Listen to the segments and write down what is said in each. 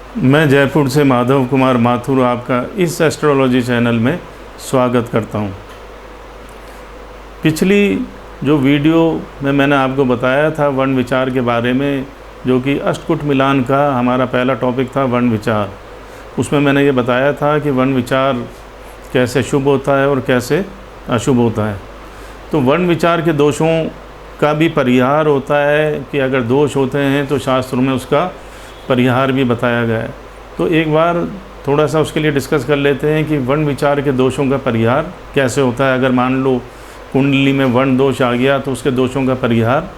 मैं जयपुर से माधव कुमार माथुर आपका इस एस्ट्रोलॉजी चैनल में स्वागत करता हूं। पिछली जो वीडियो में मैंने आपको बताया था वर्ण विचार के बारे में, जो कि अष्टकूट मिलान का हमारा पहला टॉपिक था वर्ण विचार। उसमें मैंने ये बताया था कि वर्ण विचार कैसे शुभ होता है और कैसे अशुभ होता है। तो वर्ण विचार के दोषों का भी परिहार होता है कि अगर दोष होते हैं तो शास्त्रों में उसका परिहार भी बताया गया है। तो एक बार थोड़ा सा उसके लिए डिस्कस कर लेते हैं कि वर्ण विचार के दोषों का परिहार कैसे होता है। अगर मान लो कुंडली में वर्ण दोष आ गया तो उसके दोषों का परिहार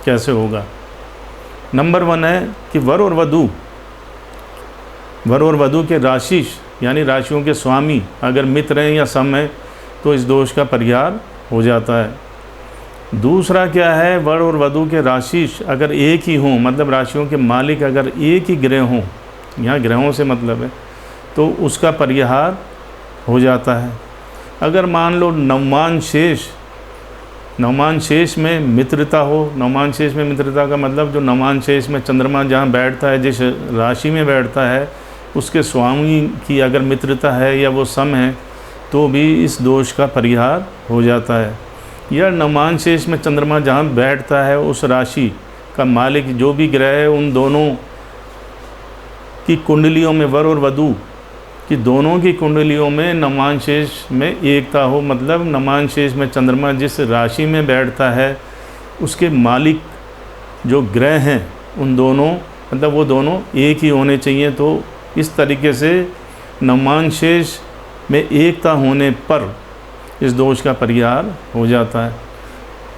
कैसे होगा। नंबर 1 है कि वर और वधू के राशिश यानी राशियों के स्वामी अगर मित्र हैं या सम हैं तो इस दोष का परिहार हो जाता है। दूसरा क्या है, वर और वधू के राशिश अगर एक ही हों, मतलब राशियों के मालिक अगर एक ही ग्रह हों, यहाँ ग्रहों से मतलब है, तो उसका परिहार हो जाता है। अगर मान लो नवमान शेष में मित्रता हो, नवमान शेष में मित्रता का मतलब जो नवमान शेष में चंद्रमा जहाँ बैठता है, जिस राशि में बैठता है, उसके स्वामी की अगर मित्रता है या वो सम है तो भी इस दोष का परिहार हो जाता है। या नवमान शेष में चंद्रमा जहाँ बैठता है उस राशि का मालिक जो भी ग्रह है, उन दोनों की कुंडलियों में, वर और वधू की दोनों की कुंडलियों में नवमान शेष में एकता हो, मतलब नवमान शेष में चंद्रमा जिस राशि में बैठता है उसके मालिक जो ग्रह हैं उन दोनों, मतलब वो दोनों एक ही होने चाहिए। तो इस तरीके से नवमान शेष में एकता होने पर इस दोष का परिहार हो जाता है।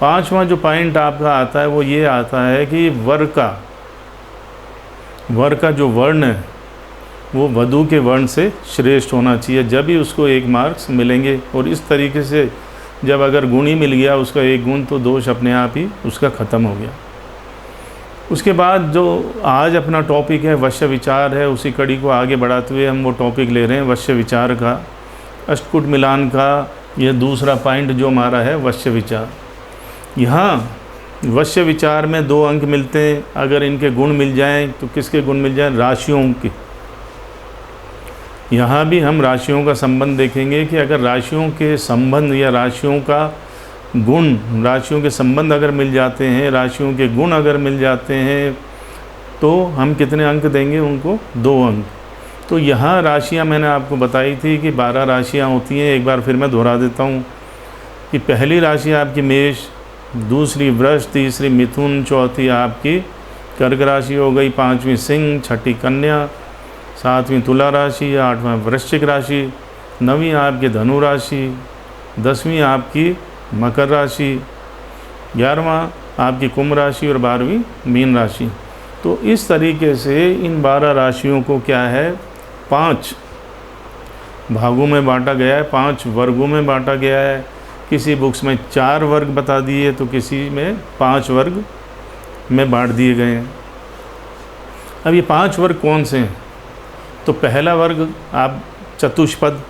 5वां जो पॉइंट आपका आता है वो ये आता है कि वर का जो वर्ण है वो वधू के वर्ण से श्रेष्ठ होना चाहिए, जब भी उसको 1 मार्क्स मिलेंगे। और इस तरीके से जब अगर गुण ही मिल गया उसका 1 गुण, तो दोष अपने आप ही उसका ख़त्म हो गया। उसके बाद जो आज अपना टॉपिक है वश्य विचार है, उसी कड़ी को आगे बढ़ाते हुए हम वो टॉपिक ले रहे हैं वश्य विचार का, अष्टकूट मिलान का। यह दूसरा पॉइंट जो हमारा है वश्य विचार। यहाँ वश्य विचार में 2 अंक मिलते हैं। अगर इनके गुण मिल जाएं तो किसके गुण मिल जाएं? राशियों के। यहाँ भी हम राशियों का संबंध देखेंगे कि अगर राशियों के संबंध या राशियों का गुण, राशियों के संबंध अगर मिल जाते हैं, राशियों के गुण अगर मिल जाते हैं तो हम कितने अंक देंगे उनको? 2 अंक। तो यहाँ राशियाँ मैंने आपको बताई थी कि 12 राशियाँ होती हैं। एक बार फिर मैं दोहरा देता हूँ कि पहली राशि आपकी मेष, दूसरी वृष, तीसरी मिथुन, चौथी आपकी कर्क राशि हो गई, 5वीं सिंह, 6ठी कन्या, 7वीं तुला राशि, 8वां वृश्चिक राशि, 9वीं आपकी धनु राशि, 10वीं आपकी मकर राशि, 11वां आपकी कुंभ राशि और 12वीं मीन राशि। तो इस तरीके से इन 12 राशियों को क्या है, 5 भागों में बांटा गया है, 5 वर्गों में बांटा गया है। किसी बुक्स में 4 वर्ग बता दिए तो किसी में 5 वर्ग में बांट दिए गए हैं। अब ये 5 वर्ग कौन से हैं? तो पहला वर्ग आप चतुष्पद,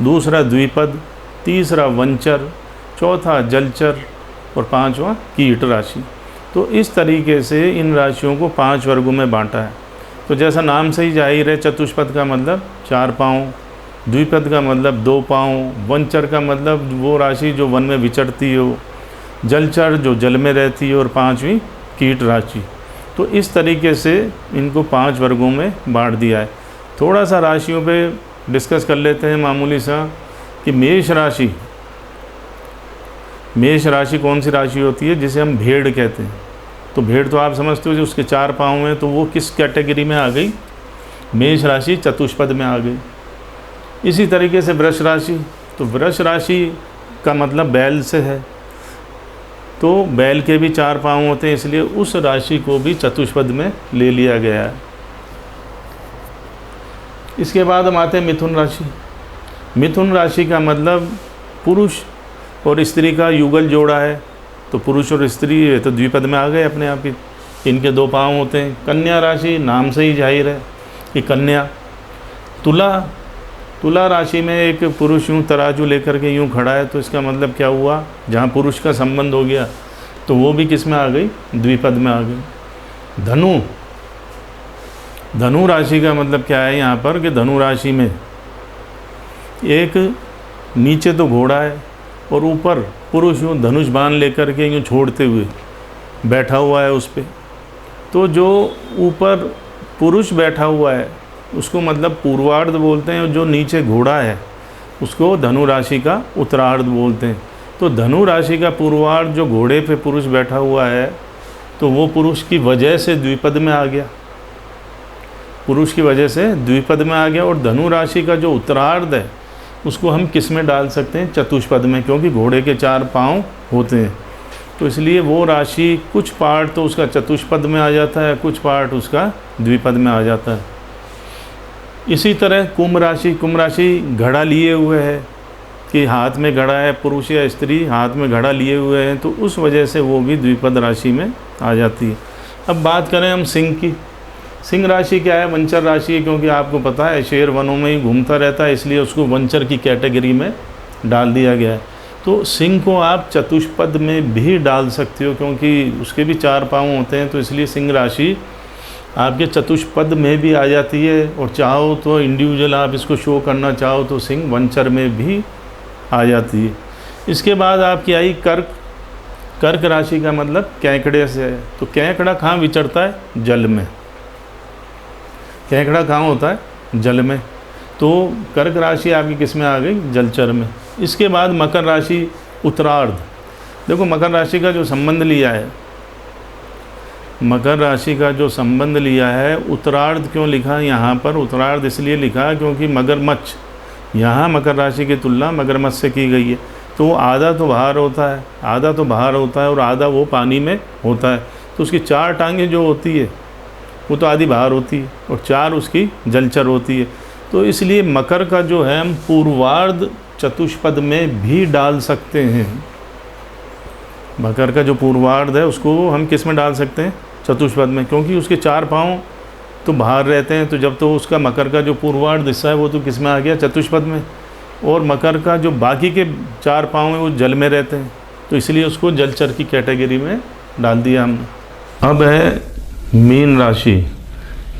दूसरा द्विपद, तीसरा वंचर, चौथा जलचर और 5वां कीट राशि। तो इस तरीके से इन राशियों को 5 वर्गों में बांटा है। तो जैसा नाम से ही जाहिर है, चतुष्पद का मतलब 4 पाँव, द्विपद का मतलब 2 पाँव, वंचर का मतलब वो राशि जो वन में विचरती हो, जलचर जो जल में रहती है और 5वीं कीट राशि। तो इस तरीके से इनको 5 वर्गों में बांट दिया है। थोड़ा सा राशियों पे डिस्कस कर लेते हैं मामूली सा कि मेष राशि कौन सी राशि होती है? जिसे हम भेड़ कहते हैं। तो भेड़ तो आप समझते हो, जो उसके 4 पाँव हैं, तो वो किस कैटेगरी में आ गई? मेष राशि चतुष्पद में आ गई। इसी तरीके से वृष राशि, तो वृष राशि का मतलब बैल से है, तो बैल के भी 4 पाँव होते हैं, इसलिए उस राशि को भी चतुष्पद में ले लिया गया है। इसके बाद हम आते हैं मिथुन राशि। मिथुन राशि का मतलब पुरुष और स्त्री का युगल जोड़ा है, तो पुरुष और स्त्री तो द्विपद में आ गए अपने आप ही, इनके 2 पाँव होते हैं। कन्या राशि नाम से ही जाहिर है कि कन्या। तुला राशि में एक पुरुष यूँ तराजू लेकर के यूँ खड़ा है, तो इसका मतलब क्या हुआ? जहाँ पुरुष का संबंध हो गया तो वो भी किस में आ गई? द्विपद में आ गई। धनु धनु राशि का मतलब क्या है यहाँ पर कि धनु राशि में एक नीचे तो घोड़ा है और ऊपर पुरुष यूँ धनुष बाण लेकर के यूँ छोड़ते हुए बैठा हुआ है उस पर। तो जो ऊपर पुरुष बैठा हुआ है उसको मतलब पूर्वार्ध बोलते हैं, और जो नीचे घोड़ा है उसको धनु राशि का उत्तरार्ध बोलते हैं। तो धनु राशि का पूर्वार्ध जो घोड़े पे पुरुष बैठा हुआ है तो वो पुरुष की वजह से द्विपद में आ गया, पुरुष की वजह से द्विपद में आ गया। और धनु राशि का जो उत्तरार्ध है उसको हम किस में डाल सकते हैं? चतुष्पद में, क्योंकि घोड़े के 4 पाँव होते हैं। तो इसलिए वो राशि कुछ पार्ट तो उसका चतुष्पद में आ जाता है, कुछ पार्ट उसका द्विपद में आ जाता है। इसी तरह कुंभ राशि घड़ा लिए हुए है कि हाथ में घड़ा है, पुरुष या स्त्री हाथ में घड़ा लिए हुए हैं, तो उस वजह से वो भी द्विपद राशि में आ जाती है। अब बात करें हम सिंह की। सिंह राशि क्या है? वंचर राशि है, क्योंकि आपको पता है शेर वनों में ही घूमता रहता है, इसलिए उसको वंचर की कैटेगरी में डाल दिया गया है। तो सिंह को आप चतुष्पद में भी डाल सकते हो, क्योंकि उसके भी 4 पाँव होते हैं, तो इसलिए सिंह राशि आपके चतुष्पद में भी आ जाती है। और चाहो तो इंडिविजुअल आप इसको शो करना चाहो तो सिंह वंचर में भी आ जाती है। इसके बाद आपकी आई कर्क राशि का मतलब केकड़े से है। तो केकड़ा कहाँ विचरता है? जल में। केकड़ा कहाँ होता है? जल में। तो कर्क राशि आपकी किस में आ गई? जलचर में। इसके बाद मकर राशि उत्तरार्ध। देखो मकर राशि का जो संबंध लिया है, मकर राशि का जो संबंध लिया है, उत्तरार्ध क्यों लिखा यहाँ पर? उत्तरार्ध इसलिए लिखा क्योंकि मगरमच्छ, यहाँ मकर राशि की तुलना मगरमच्छ से की गई है। तो वो आधा तो बाहर होता है, आधा तो बाहर होता है और आधा वो पानी में होता है। तो उसकी 4 टांगें जो होती है वो तो आधी बाहर होती है और 4 उसकी जलचर होती है। तो इसलिए मकर का जो है हम पूर्वार्ध चतुष्पद में भी डाल सकते हैं। मकर का जो पूर्वार्ध है उसको हम किस में डाल सकते हैं? चतुष्पद में, क्योंकि उसके 4 पाँव तो बाहर रहते हैं। तो जब तो उसका मकर का जो पूर्वार्ध हिस्सा है वो तो किस में आ गया? चतुष्पद में। और मकर का जो बाकी के 4 पाँव हैं वो जल में रहते हैं, तो इसलिए उसको जलचर की कैटेगरी में डाल दिया हमने। अब है मीन राशि।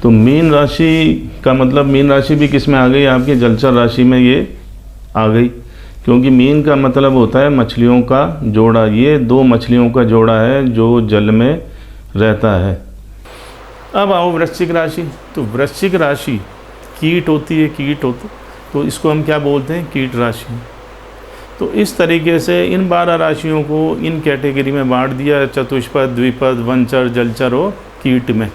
तो मीन राशि का मतलब मीन राशि भी किस में आ गई? आपकी जलचर राशि में ये आ गई, क्योंकि मीन का मतलब होता है मछलियों का जोड़ा। ये 2 मछलियों का जोड़ा है जो जल में रहता है। अब आओ वृश्चिक राशि। तो वृश्चिक राशि कीट होती है, कीट होती, तो इसको हम क्या बोलते हैं? कीट राशि। तो इस तरीके से इन 12 राशियों को इन कैटेगरी में बांट दिया, चतुष्पद, द्विपद, वंचर, जलचर और कीट में।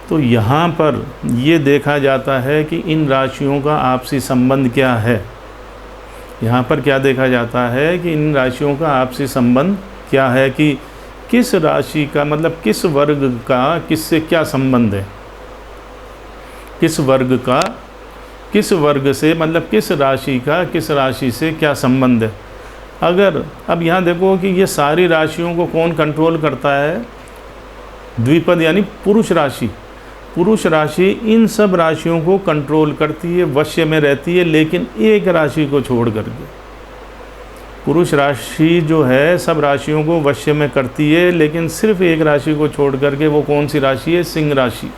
तो यहाँ पर ये देखा जाता है कि इन राशियों का आपसी संबंध क्या है। यहाँ पर क्या देखा जाता है कि इन राशियों का आपसी संबंध क्या है, कि किस राशि का मतलब किस वर्ग का किससे क्या संबंध है, किस वर्ग का किस वर्ग से मतलब किस राशि का किस राशि से क्या संबंध है। अगर अब यहाँ देखो कि ये सारी राशियों को कौन कंट्रोल करता है? द्विपद यानी पुरुष राशि। पुरुष राशि इन सब राशियों को कंट्रोल करती है, वश्य में रहती है, लेकिन एक राशि को छोड़ करके। पुरुष राशि जो है सब राशियों को वश्य में करती है, लेकिन सिर्फ एक राशि को छोड़ करके। वो कौन सी राशि है? सिंह राशि।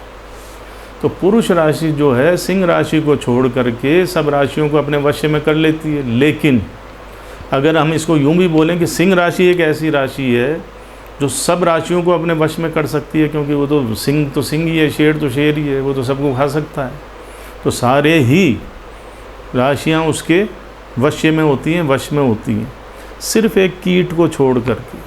तो पुरुष राशि जो है सिंह राशि को छोड़ करके सब राशियों को अपने वश्य में कर लेती है। लेकिन अगर हम इसको यूँ भी बोलें कि सिंह राशि एक ऐसी राशि है जो सब राशियों को अपने वश में कर सकती है, क्योंकि वो तो सिंह ही है, शेर तो शेर ही है, वो तो सबको खा सकता है। तो सारे ही राशियाँ उसके वश्य में होती हैं, वश में होती हैं, सिर्फ एक कीट को छोड़ करके।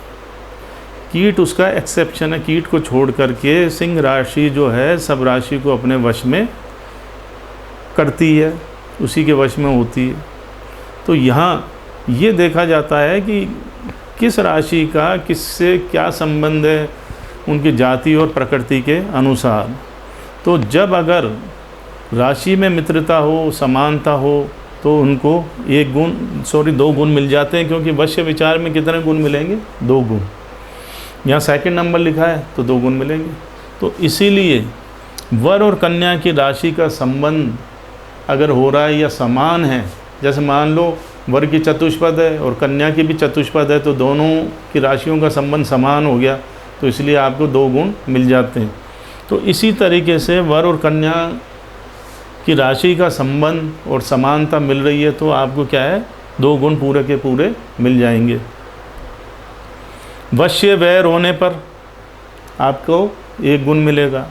कीट उसका एक्सेप्शन है। कीट को छोड़ करके सिंह राशि जो है सब राशि को अपने वश में करती है, उसी के वश में होती है। तो यहाँ ये देखा जाता है कि किस राशि का किससे क्या संबंध है, उनकी जाति और प्रकृति के अनुसार। तो जब अगर राशि में मित्रता हो, समानता हो, तो उनको 2 गुण मिल जाते हैं, क्योंकि वश्य विचार में कितने गुण मिलेंगे? 2 गुण। यहाँ सेकंड नंबर लिखा है तो 2 गुण मिलेंगे। तो इसीलिए वर और कन्या की राशि का संबंध अगर हो रहा है या समान है, जैसे मान लो वर की चतुष्पद है और कन्या की भी चतुष्पद है, तो दोनों की राशियों का संबंध समान हो गया, तो इसलिए आपको 2 गुण मिल जाते हैं। तो इसी तरीके से वर और कन्या की राशि का संबंध और समानता मिल रही है तो आपको क्या है, 2 गुण पूरे के पूरे मिल जाएंगे। वश्य वैर होने पर आपको 1 गुण मिलेगा,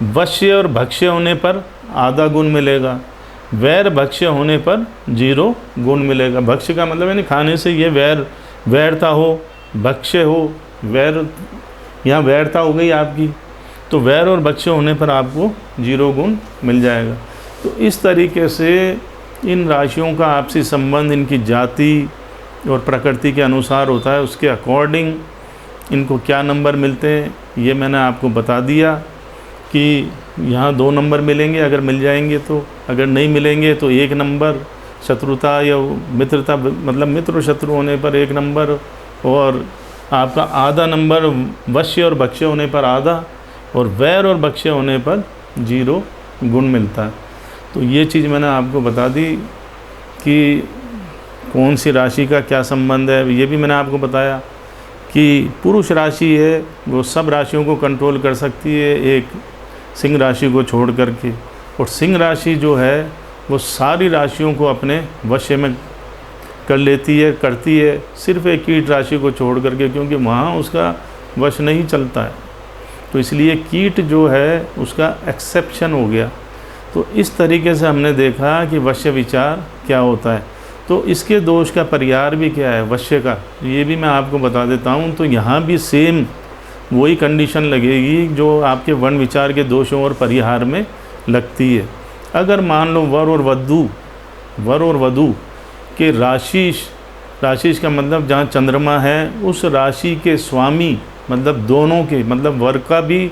वश्य और भक्ष्य होने पर आधा गुण मिलेगा, वैर भक्ष्य होने पर 0 गुण मिलेगा। भक्ष्य का मतलब यानी खाने से ये वैरता हो, भक्ष्य हो, वैर, यहाँ वैरता हो गई आपकी, तो वैर और भक्ष्य होने पर आपको 0 गुण मिल जाएगा। तो इस तरीके से इन राशियों का आपसी संबंध इनकी जाति और प्रकृति के अनुसार होता है, उसके अकॉर्डिंग इनको क्या नंबर मिलते हैं ये मैंने आपको बता दिया कि यहाँ 2 नंबर मिलेंगे अगर मिल जाएंगे तो, अगर नहीं मिलेंगे तो 1 नंबर, शत्रुता या मित्रता मतलब मित्र और शत्रु होने पर 1 नंबर, और आपका आधा नंबर वश्य और भक्ष्य होने पर आधा, और वैर और भक्ष्य होने पर 0 गुण मिलता है। तो ये चीज़ मैंने आपको बता दी कि कौन सी राशि का क्या संबंध है। ये भी मैंने आपको बताया कि पुरुष राशि है वो सब राशियों को कंट्रोल कर सकती है एक सिंह राशि को छोड़ करके, और सिंह राशि जो है वो सारी राशियों को अपने वश में कर लेती है, करती है, सिर्फ एक कीट राशि को छोड़ करके, क्योंकि वहाँ उसका वश नहीं चलता है। तो इसलिए कीट जो है उसका एक्सेप्शन हो गया। तो इस तरीके से हमने देखा कि वश्य विचार क्या होता है। तो इसके दोष का परिहार भी क्या है वश्य का, ये भी मैं आपको बता देता हूँ। तो यहाँ भी सेम वही कंडीशन लगेगी जो आपके वर्ण विचार के दोषों और परिहार में लगती है। अगर मान लो वर और वधू के राशिश का मतलब जहाँ चंद्रमा है उस राशि के स्वामी, मतलब दोनों के, मतलब वर का भी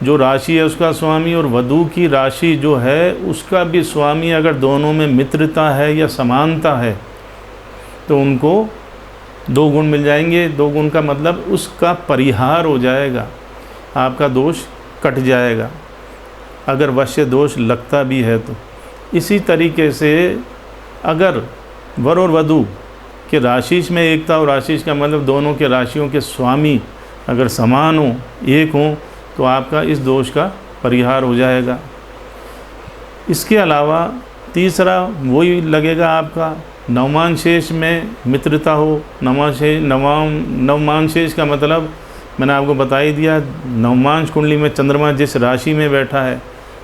जो राशि है उसका स्वामी और वधू की राशि जो है उसका भी स्वामी, अगर दोनों में मित्रता है या समानता है तो उनको 2 गुण मिल जाएंगे। 2 गुण का मतलब उसका परिहार हो जाएगा, आपका दोष कट जाएगा अगर वश्य दोष लगता भी है तो। इसी तरीके से अगर वर और वधू के राशिश में एकता और राशिश का मतलब दोनों के राशियों के स्वामी अगर समान हो, एक हो, तो आपका इस दोष का परिहार हो जाएगा। इसके अलावा तीसरा वही लगेगा आपका नवमान शेष में मित्रता हो। नवमान शेष का मतलब मैंने आपको बता ही दिया, नवमांश कुंडली में चंद्रमा जिस राशि में बैठा है,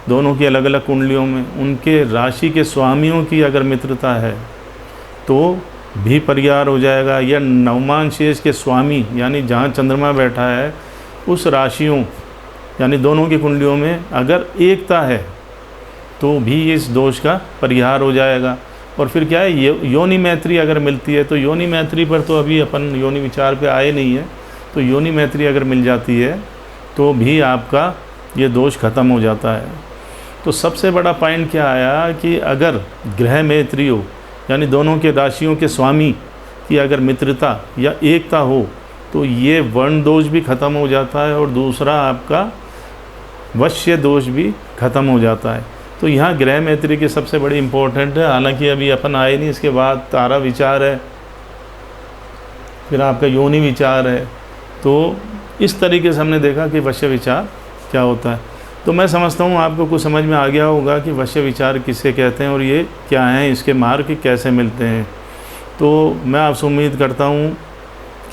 दोनों की अलग अलग कुंडलियों में उनके राशि के स्वामियों की अगर मित्रता है तो भी परिहार हो जाएगा। या नवमान शेष के स्वामी यानी जहाँ चंद्रमा बैठा है उस राशियों यानी दोनों की कुंडलियों में अगर एकता है तो भी इस दोष का परिहार हो जाएगा। और फिर क्या है, योनि मैत्री अगर मिलती है तो योनि मैत्री पर तो अभी अपन योनि विचार पे आए नहीं है, तो योनि मैत्री अगर मिल जाती है तो भी आपका ये दोष खत्म हो जाता है। तो सबसे बड़ा पॉइंट क्या आया कि अगर ग्रह मैत्री हो यानी दोनों के राशियों के स्वामी की अगर मित्रता या एकता हो तो ये वर्ण दोष भी खत्म हो जाता है और दूसरा आपका वश्य दोष भी खत्म हो जाता है। तो यहाँ ग्रह मैत्री की सबसे बड़ी इम्पोर्टेंट है। हालांकि अभी अपन आए नहीं, इसके बाद तारा विचार है, फिर आपका योनि विचार है। तो इस तरीके से हमने देखा कि वश्य विचार क्या होता है। तो मैं समझता हूँ आपको कुछ समझ में आ गया होगा कि वश्य विचार किसे कहते हैं और ये क्या हैं, इसके मार्ग कैसे मिलते हैं। तो मैं आपसे उम्मीद करता हूँ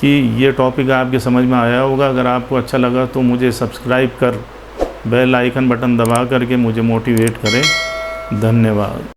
कि ये टॉपिक आपके समझ में आया होगा। अगर आपको अच्छा लगा तो मुझे सब्सक्राइब कर बेल आइकन बटन दबा करके मुझे मोटिवेट करें। धन्यवाद।